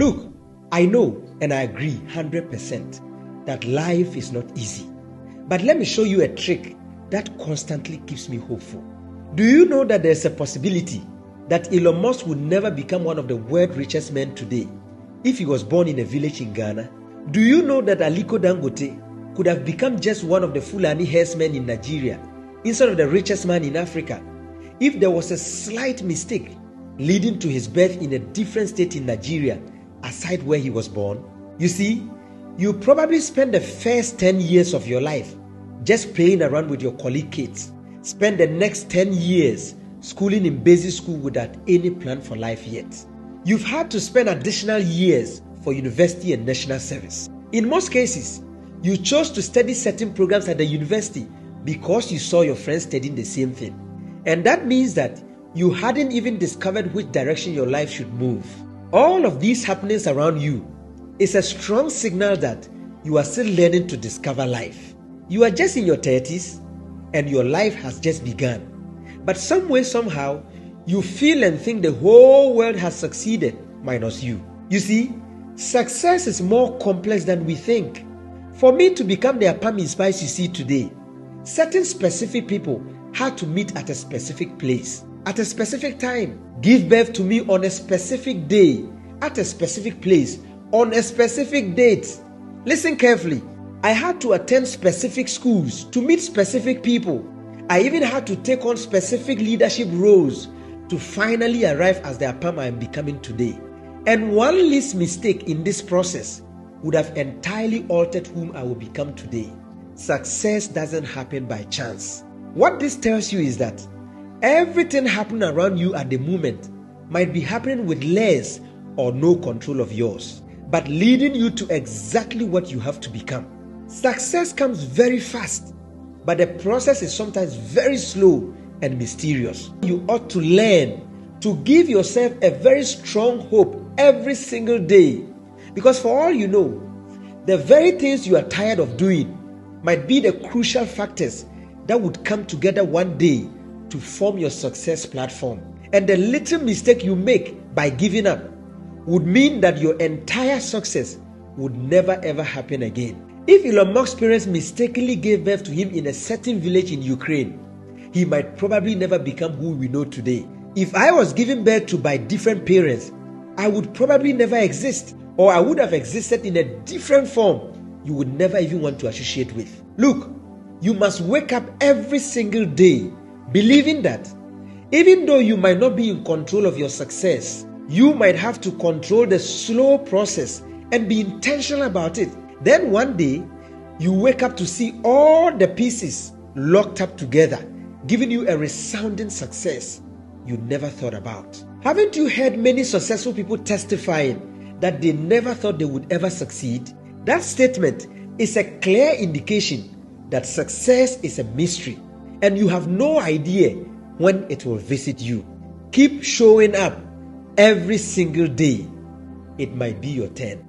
Look, I know and I agree 100% that life is not easy. But let me show you a trick that constantly keeps me hopeful. Do you know that there's a possibility that Elon Musk would never become one of the world's richest men today if he was born in a village in Ghana? Do you know that Aliko Dangote could have become just one of the Fulani herdsmen in Nigeria instead of the richest man in Africa if there was a slight mistake leading to his birth in a different state in Nigeria aside where he was born? You see, you probably spend the first 10 years of your life just playing around with your colleague kids. Spend the next 10 years schooling in basic school without any plan for life yet. You've had to spend additional years for university and national service. In most cases, you chose to study certain programs at the university because you saw your friends studying the same thing. And that means that you hadn't even discovered which direction your life should move. All of these happenings around you is a strong signal that you are still learning to discover life. You are just in your 30s and your life has just begun. But some way, somehow, you feel and think the whole world has succeeded minus you. You see, success is more complex than we think. For me to become the Apami Spice you see today, certain specific people had to meet at a specific place, at a specific time, give birth to me on a specific day, at a specific place, on a specific date. Listen carefully. I had to attend specific schools to meet specific people. I even had to take on specific leadership roles to finally arrive as the Apam I am becoming today. And one least mistake in this process would have entirely altered whom I will become today. Success doesn't happen by chance. What this tells you is that everything happening around you at the moment might be happening with less or no control of yours, but leading you to exactly what you have to become. Success comes very fast, but the process is sometimes very slow and mysterious. You ought to learn to give yourself a very strong hope every single day, because for all you know, the very things you are tired of doing might be the crucial factors that would come together one day to form your success platform. And the little mistake you make by giving up would mean that your entire success would never ever happen again. If Elon Musk's parents mistakenly gave birth to him in a certain village in Ukraine, he might probably never become who we know today. If I was given birth to by different parents, I would probably never exist, or I would have existed in a different form you would never even want to associate with. Look, you must wake up every single day believing that even though you might not be in control of your success, you might have to control the slow process and be intentional about it. Then one day, you wake up to see all the pieces locked up together, giving you a resounding success you never thought about. Haven't you heard many successful people testifying that they never thought they would ever succeed? That statement is a clear indication that success is a mystery and you have no idea when it will visit you. Keep showing up every single day. It might be your turn.